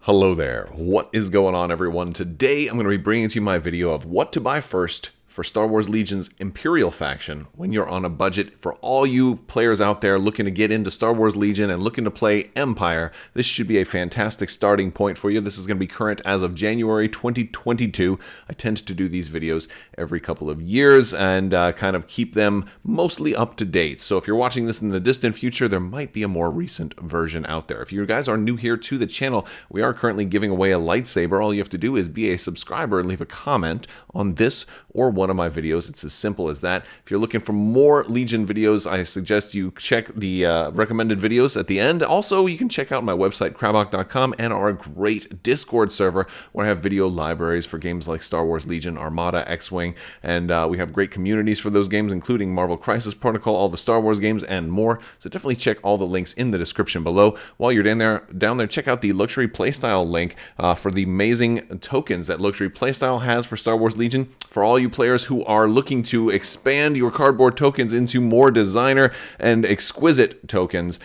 Hello there. What is going on, everyone? Today I'm going to be bringing to you my video of what to buy first for Star Wars Legion's Imperial faction when you're on a budget. For all you players out there looking to get into Star Wars Legion and looking to play Empire, this should be a fantastic starting point for you. This is going to be current as of January 2022. I tend to do these videos every couple of years and kind of keep them mostly up to date. So if you're watching this in the distant future, there might be a more recent version out there. If you guys are new here to the channel, we are currently giving away a lightsaber. All you have to do is be a subscriber and leave a comment on this or one of my videos. It's as simple as that. If you're looking for more Legion videos, I suggest you check the recommended videos at the end. Also, you can check out my website, Crabbok.com, and our great Discord server where I have video libraries for games like Star Wars Legion, Armada, X-Wing, and we have great communities for those games, including Marvel Crisis Protocol, all the Star Wars games, and more. So definitely check all the links in the description below. While you're down there, check out the Luxury Playstyle link for the amazing tokens that Luxury Playstyle has for Star Wars Legion. For all you players who are looking to expand your cardboard tokens into more designer and exquisite tokens,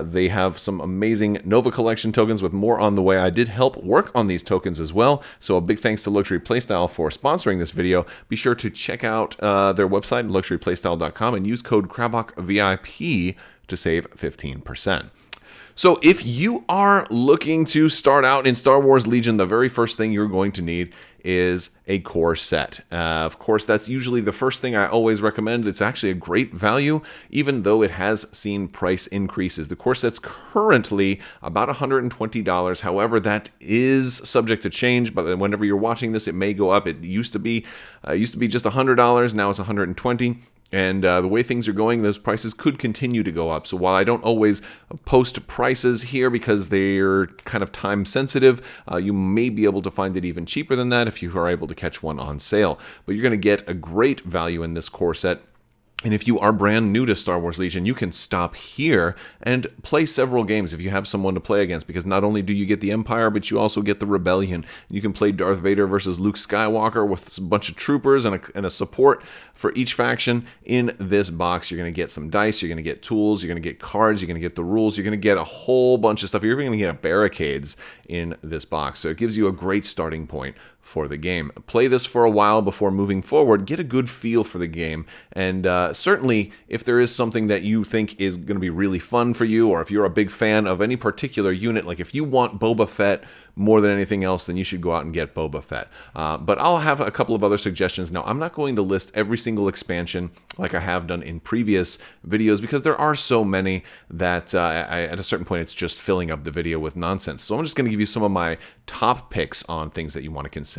they have some amazing Nova Collection tokens with more on the way. I did help work on these tokens as well, so a big thanks to Luxury Playstyle for sponsoring this video. Be sure to check out their website, luxuryplaystyle.com, and use code CrabbokVIP to save 15%. So if you are looking to start out in Star Wars Legion, the very first thing you're going to need is a core set. Of course, that's usually the first thing I always recommend. It's actually a great value, even though it has seen price increases. The core set's currently about $120. However, that is subject to change, but whenever you're watching this, it may go up. It used to be just $100. Now it's $120. And the way things are going, those prices could continue to go up. So while I don't always post prices here because they're kind of time sensitive, you may be able to find it even cheaper than that if you are able to catch one on sale. But you're going to get a great value in this core set. And if you are brand new to Star Wars Legion, you can stop here and play several games if you have someone to play against, because not only do you get the Empire, but you also get the Rebellion. You can play Darth Vader versus Luke Skywalker with a bunch of troopers and a support for each faction in this box. You're going to get some dice, you're going to get tools, you're going to get cards, you're going to get the rules, you're going to get a whole bunch of stuff. You're even going to get barricades in this box. So it gives you a great starting point for the game. Play this for a while before moving forward. Get a good feel for the game. And certainly, if there is something that you think is going to be really fun for you, or if you're a big fan of any particular unit, like if you want Boba Fett more than anything else, then you should go out and get Boba Fett. But I'll have a couple of other suggestions. Now, I'm not going to list every single expansion like I have done in previous videos, because there are so many that at a certain point it's just filling up the video with nonsense. So I'm just going to give you some of my top picks on things that you want to consider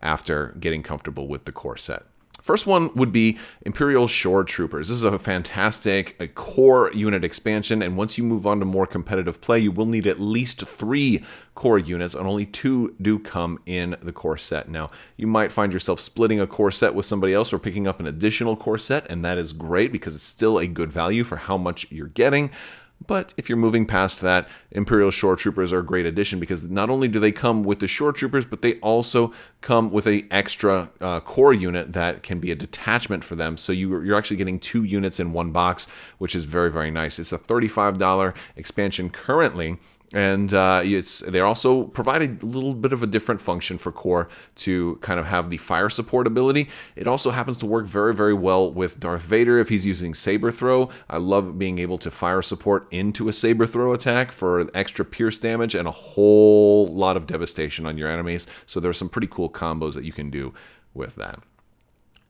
after getting comfortable with the core set. First one would be Imperial Shore Troopers. This is a fantastic core unit expansion, and once you move on to more competitive play, you will need at least 3 core units, and only 2 do come in the core set. Now, you might find yourself splitting a core set with somebody else or picking up an additional core set, and that is great because it's still a good value for how much you're getting. But if you're moving past that, Imperial Shore Troopers are a great addition, because not only do they come with the Shore Troopers, but they also come with an extra core unit that can be a detachment for them. So you're actually getting 2 units in one box, which is very, very nice. It's a $35 expansion currently. And they also provide a little bit of a different function for core to kind of have the fire support ability. It also happens to work very, very well with Darth Vader if he's using saber throw. I love being able to fire support into a saber throw attack for extra pierce damage and a whole lot of devastation on your enemies. So there's some pretty cool combos that you can do with that.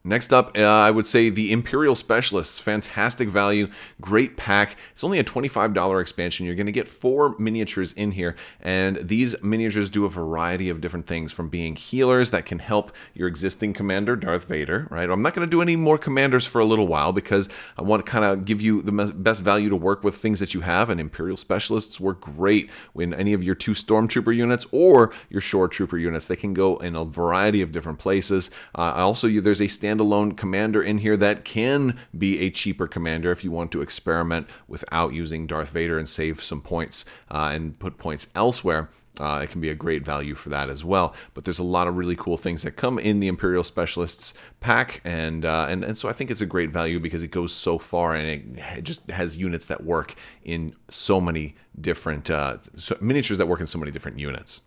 Next up, I would say the Imperial Specialists. Fantastic value, great pack. It's only a $25 expansion. You're going to get 4 miniatures in here, and these miniatures do a variety of different things, from being healers that can help your existing commander, Darth Vader, right? I'm not going to do any more commanders for a little while because I want to kind of give you the best value to work with things that you have, and Imperial Specialists work great when any of your 2 Stormtrooper units or your Shore Trooper units. They can go in a variety of different places. Also, there's a standalone commander in here that can be a cheaper commander if you want to experiment without using Darth Vader and save some points and put points elsewhere. It can be a great value for that as well. But there's a lot of really cool things that come in the Imperial Specialists pack, and so I think it's a great value because it goes so far, and it just has units that work in so many different miniatures that work in so many different units.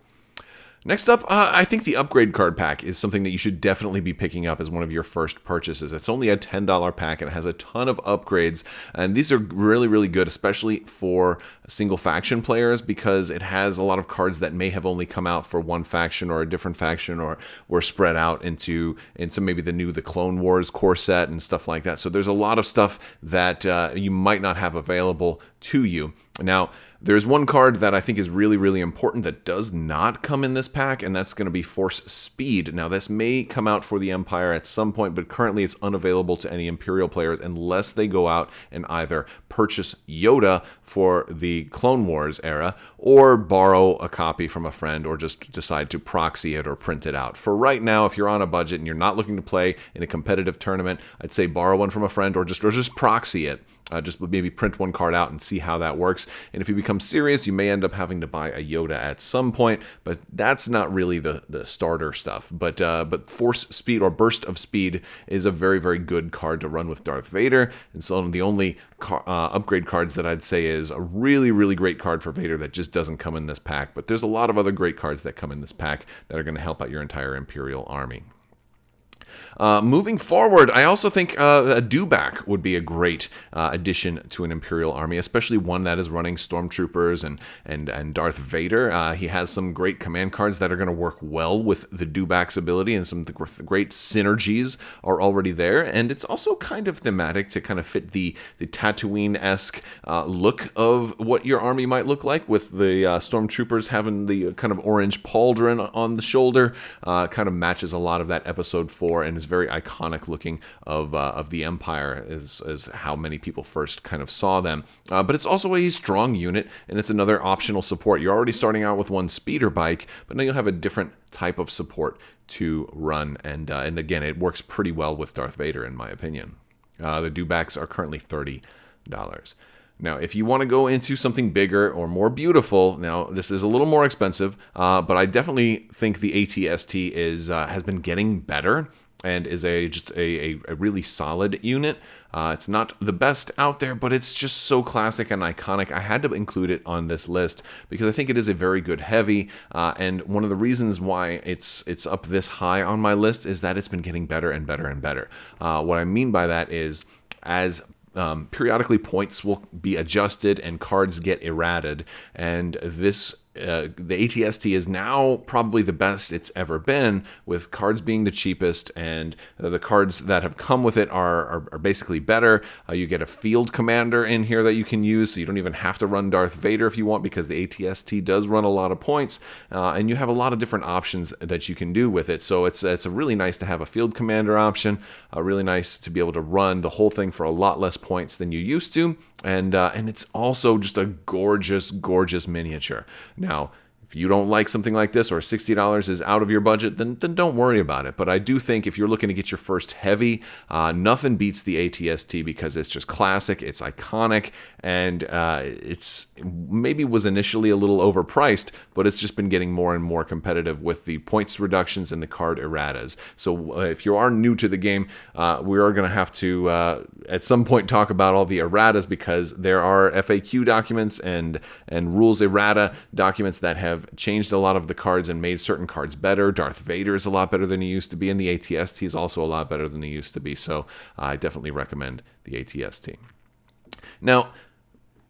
Next up, I think the upgrade card pack is something that you should definitely be picking up as one of your first purchases. It's only a $10 pack and it has a ton of upgrades, and these are really, really good, especially for single faction players, because it has a lot of cards that may have only come out for one faction or a different faction, or were spread out into maybe the Clone Wars core set and stuff like that. So there's a lot of stuff that you might not have available to you. Now, there's one card that I think is really, really important that does not come in this pack, and that's going to be Force Speed. Now, this may come out for the Empire at some point, but currently it's unavailable to any Imperial players unless they go out and either purchase Yoda for the Clone Wars era, or borrow a copy from a friend, or just decide to proxy it or print it out. For right now, if you're on a budget and you're not looking to play in a competitive tournament, I'd say borrow one from a friend, or just proxy it. Just maybe print one card out and see how that works. And if you become serious, you may end up having to buy a Yoda at some point, but that's not really the starter stuff. But Force Speed, or Burst of Speed, is a very, very good card to run with Darth Vader. And so the only upgrade cards that I'd say is a really, really great card for Vader that just doesn't come in this pack. But there's a lot of other great cards that come in this pack that are going to help out your entire Imperial army. Moving forward, I also think a dewback would be a great addition to an Imperial army, especially one that is running Stormtroopers and Darth Vader. He has some great command cards that are going to work well with the dewback's ability, and some great synergies are already there. And it's also kind of thematic to kind of fit the Tatooine-esque look of what your army might look like, with the Stormtroopers having the kind of orange pauldron on the shoulder. Kind of matches a lot of that Episode 4, and is very iconic looking of the Empire, is how many people first kind of saw them. But it's also a strong unit, and it's another optional support. You're already starting out with one speeder bike, but now you'll have a different type of support to run, and again, it works pretty well with Darth Vader, in my opinion. The dewbacks are currently $30. Now, if you want to go into something bigger or more beautiful, now this is a little more expensive, but I definitely think the ATST has been getting better, and is just a really solid unit. It's not the best out there, but it's just so classic and iconic. I had to include it on this list because I think it is a very good heavy, and one of the reasons why it's up this high on my list is that it's been getting better and better and better. What I mean by that is, as periodically points will be adjusted and cards get errated, and the ATST is now probably the best it's ever been, with cards being the cheapest, and the cards that have come with it are basically better. You get a field commander in here that you can use, so you don't even have to run Darth Vader if you want, because the ATST does run a lot of points, and you have a lot of different options that you can do with it. So it's really nice to have a field commander option, really nice to be able to run the whole thing for a lot less points than you used to, and it's also just a gorgeous, gorgeous miniature. Now, if you don't like something like this, or $60 is out of your budget, then don't worry about it. But I do think if you're looking to get your first heavy, nothing beats the ATST, because it's just classic, it's iconic, and it's maybe was initially a little overpriced, but it's just been getting more and more competitive with the points reductions and the card erratas. So if you are new to the game, we are going to have to at some point talk about all the erratas, because there are FAQ documents and rules errata documents that have changed a lot of the cards and made certain cards better. Darth Vader is a lot better than he used to be, and the ATST is also a lot better than he used to be. So I definitely recommend the ATST. Now,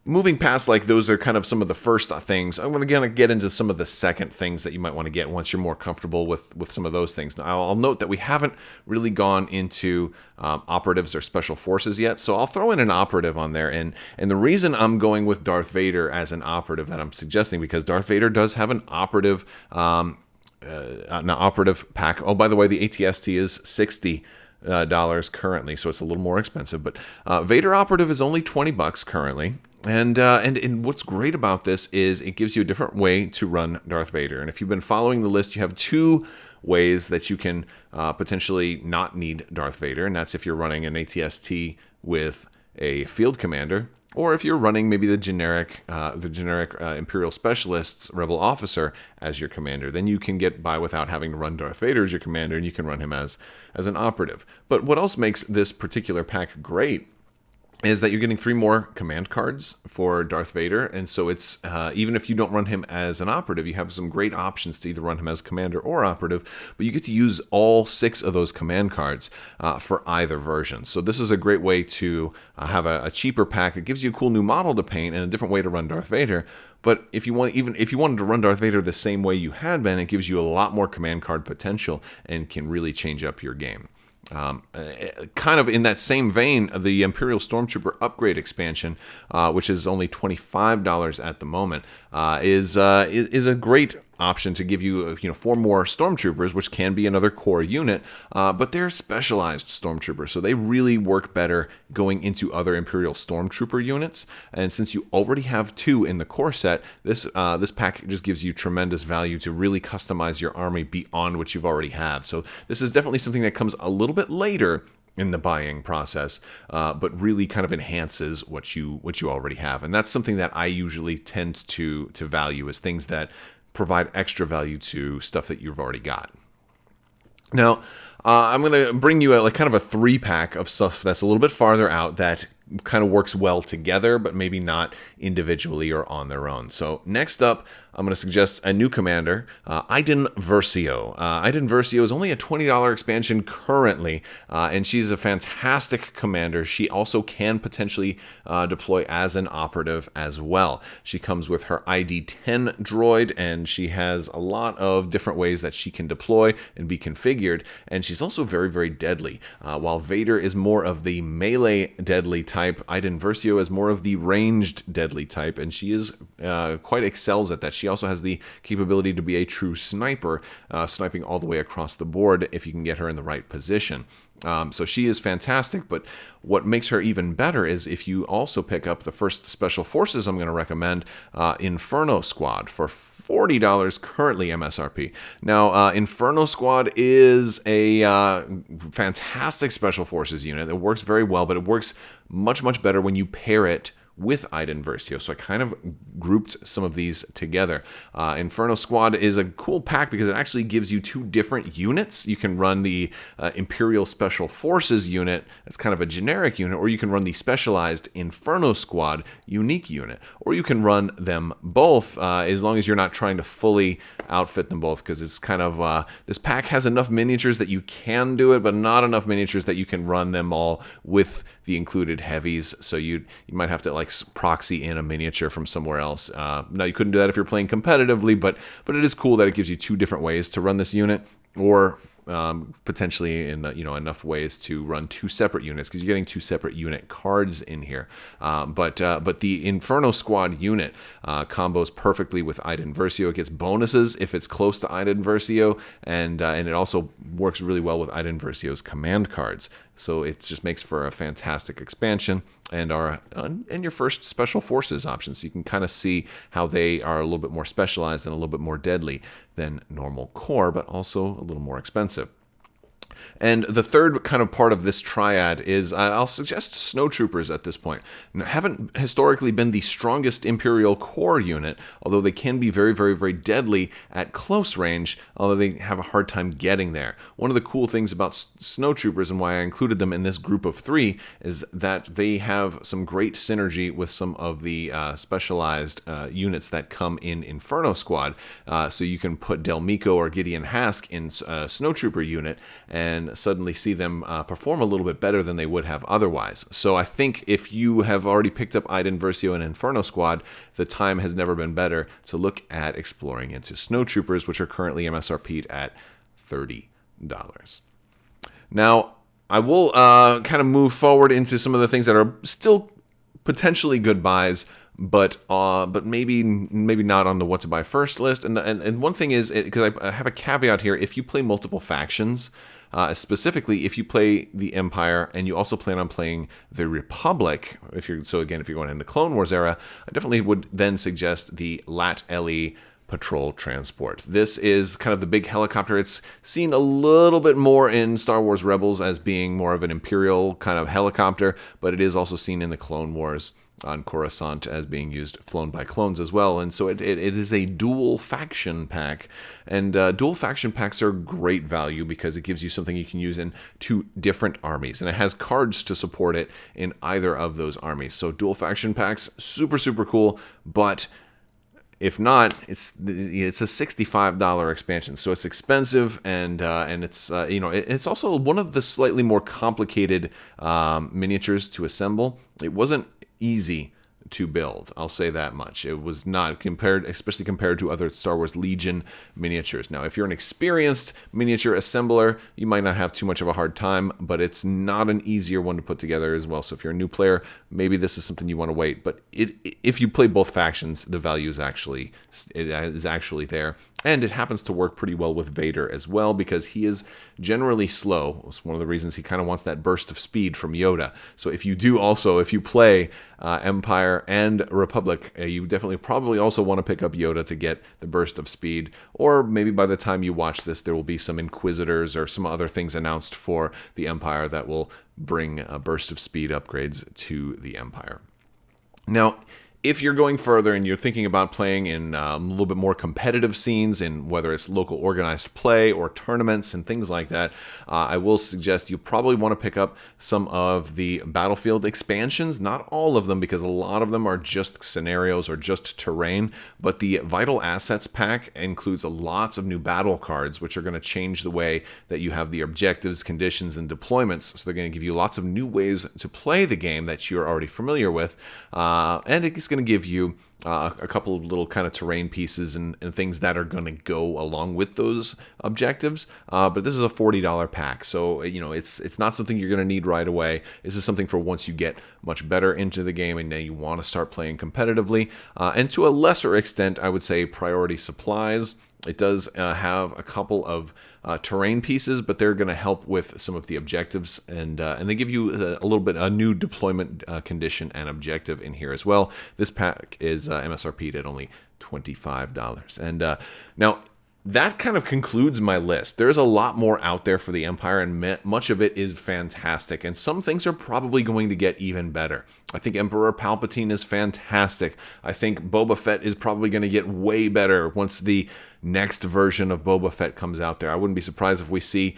moving past, like, those are kind of some of the first things, I'm going to get into some of the second things that you might want to get once you're more comfortable with some of those things. Now, I'll note that we haven't really gone into operatives or special forces yet, so I'll throw in an operative on there. And the reason I'm going with Darth Vader as an operative that I'm suggesting, because Darth Vader does have an operative pack. Oh, by the way, the ATST is $60 currently, so it's a little more expensive. But Vader Operative is only $20 currently. And what's great about this is it gives you a different way to run Darth Vader. And if you've been following the list, you have two ways that you can potentially not need Darth Vader, and that's if you're running an ATST with a field commander, or if you're running maybe the generic Imperial Specialists Rebel Officer as your commander. Then you can get by without having to run Darth Vader as your commander, and you can run him as an operative. But what else makes this particular pack great is that you're getting 3 more command cards for Darth Vader, and so it's even if you don't run him as an operative, you have some great options to either run him as commander or operative, but you get to use all 6 of those command cards for either version. So this is a great way to have a cheaper pack that gives you a cool new model to paint and a different way to run Darth Vader. But if you wanted to run Darth Vader the same way you had been, it gives you a lot more command card potential and can really change up your game. Kind of in that same vein, the Imperial Stormtrooper upgrade expansion, which is only $25 at the moment, is a great option to give you 4 more stormtroopers, which can be another core unit, but they're specialized stormtroopers, so they really work better going into other Imperial stormtrooper units. And since you already have 2 in the core set, this pack just gives you tremendous value to really customize your army beyond what you've already have. So this is definitely something that comes a little bit later in the buying process, but really kind of enhances what you already have. And that's something that I usually tend to value, as things that provide extra value to stuff that you've already got. Now, I'm going to bring you kind of a 3-pack of stuff that's a little bit farther out that kind of works well together, but maybe not individually or on their own. So next up, I'm going to suggest a new commander, Iden Versio. Iden Versio is only a $20 expansion currently, and she's a fantastic commander. She also can potentially deploy as an operative as well. She comes with her ID-10 droid, and she has a lot of different ways that she can deploy and be configured, and she's also very, very deadly. While Vader is more of the melee deadly type, Iden Versio is more of the ranged deadly type, and she is quite excels at that. She also has the capability to be a true sniper, sniping all the way across the board if you can get her in the right position. So she is fantastic, but what makes her even better is if you also pick up the first Special Forces I'm going to recommend, Inferno Squad, for $40 currently MSRP. Now, Inferno Squad is a fantastic Special Forces unit. It works very well, but it works much, much better when you pair it with Iden Versio. So I kind of grouped some of these together. Inferno Squad is a cool pack because it actually gives you 2 different units. You can run the Imperial Special Forces unit, that's kind of a generic unit, or you can run the specialized Inferno Squad unique unit, or you can run them both as long as you're not trying to fully outfit them both, because it's kind of, this pack has enough miniatures that you can do it, but not enough miniatures that you can run them all with the included heavies. So you might have to like proxy in a miniature from somewhere else. Now you couldn't do that if you're playing competitively, but it is cool that it gives you 2 different ways to run this unit, or potentially in enough ways to run 2 separate units, because you're getting 2 separate unit cards in here. But the Inferno Squad unit combos perfectly with Iden Versio. It gets bonuses if it's close to Iden Versio, and it also works really well with Iden Versio's command cards. So it just makes for a fantastic expansion, and your first Special Forces option. So you can kind of see how they are a little bit more specialized and a little bit more deadly than normal core, but also a little more expensive. And the third kind of part of this triad is I'll suggest snowtroopers at this point. Now, haven't historically been the strongest Imperial core unit, although they can be very, very, very deadly at close range, although they have a hard time getting there. One of the cool things about snowtroopers, and why I included them in this group of 3, is that they have some great synergy with some of the specialized units that come in Inferno Squad. So you can put Del Meeko or Gideon Hask in a snowtrooper unit and suddenly see them perform a little bit better than they would have otherwise. So I think if you have already picked up Iden Versio and Inferno Squad, the time has never been better to look at exploring into snowtroopers, which are currently MSRP'd at $30. Now, I will kind of move forward into some of the things that are still potentially good buys, but maybe not on the what to buy first list. And one thing is, because I have a caveat here, if you play multiple factions, specifically if you play the Empire and you also plan on playing the Republic, if you're going into Clone Wars era, I definitely would then suggest the Lat LE Patrol Transport. This is kind of the big helicopter. It's seen a little bit more in Star Wars Rebels as being more of an Imperial kind of helicopter, but it is also seen in the Clone Wars on Coruscant as being used, flown by clones as well. And so it is a dual faction pack. And dual faction packs are great value because it gives you something you can use in 2 different armies. And it has cards to support it in either of those armies. So dual faction packs, super, super cool. But if not, it's a $65 expansion, so it's expensive, and it's it's also one of the slightly more complicated miniatures to assemble. It wasn't easy to build, I'll say that much. It was not, especially compared to other Star Wars Legion miniatures. Now, if you're an experienced miniature assembler, you might not have too much of a hard time, but it's not an easier one to put together as well. So if you're a new player, maybe this is something you want to wait. But if you play both factions, the value is actually there. And it happens to work pretty well with Vader as well, because he is generally slow. It's one of the reasons he kind of wants that burst of speed from Yoda. So if you play Empire and Republic, you definitely probably also want to pick up Yoda to get the burst of speed. Or maybe by the time you watch this, there will be some Inquisitors or some other things announced for the Empire that will bring a burst of speed upgrades to the Empire. Now, if you're going further and you're thinking about playing in a little bit more competitive scenes, in whether it's local organized play or tournaments and things like that, I will suggest you probably want to pick up some of the Battlefield expansions. Not all of them, because a lot of them are just scenarios or just terrain, but the Vital Assets pack includes lots of new battle cards, which are going to change the way that you have the objectives, conditions, and deployments. So they're going to give you lots of new ways to play the game that you're already familiar with, and it's going to give you a couple of little kind of terrain pieces and things that are going to go along with those objectives. But this is a $40 pack, so it's not something you're going to need right away. This is something for once you get much better into the game and then you want to start playing competitively. And to a lesser extent, I would say priority supplies. It does have a couple of terrain pieces, but they're going to help with some of the objectives, and they give you a little bit a new deployment condition and objective in here as well. This pack is MSRP'd at only $25, and now that kind of concludes my list. There's a lot more out there for the Empire, and much of it is fantastic, and some things are probably going to get even better. I think Emperor Palpatine is fantastic. I think Boba Fett is probably going to get way better once the next version of Boba Fett comes out there. I wouldn't be surprised if we see,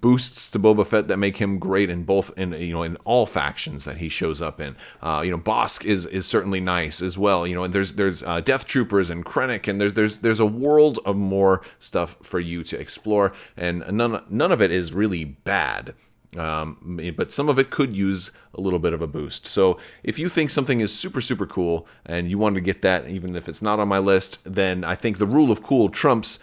boosts to Boba Fett that make him great in in all factions that he shows up in. Bosk is certainly nice as well. And there's Death Troopers and Krennic, and there's a world of more stuff for you to explore, and none of it is really bad. But some of it could use a little bit of a boost. So if you think something is super, super cool and you want to get that, even if it's not on my list, then I think the rule of cool trumps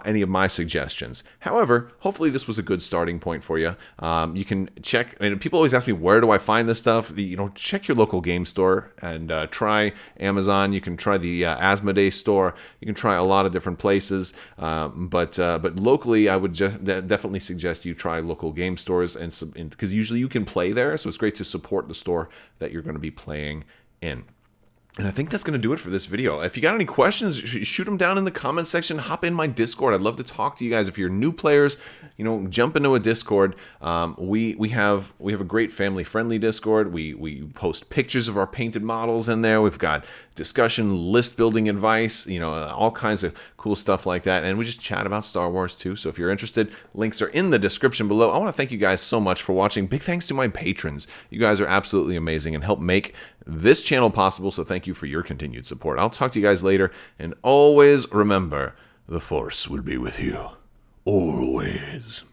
any of my suggestions. However, hopefully this was a good starting point for you. You can check, and people always ask me, where do I find this stuff? Check your local game store and try Amazon. You can try the Asmodee store. You can try a lot of different places. But locally, I would definitely suggest you try local game stores, and because usually you can play there, so it's great to support the store that you're going to be playing in. And I think that's going to do it for this video. If you got any questions, shoot them down in the comment section. Hop in my Discord. I'd love to talk to you guys. If you're new players, jump into a Discord. We have a great family-friendly Discord. We post pictures of our painted models in there. We've got discussion, list building advice, all kinds of cool stuff like that. And we just chat about Star Wars too. So if you're interested, links are in the description below. I want to thank you guys so much for watching. Big thanks to my patrons. You guys are absolutely amazing and help make this channel possible. So thank you for your continued support. I'll talk to you guys later. And always remember, the Force will be with you. Always.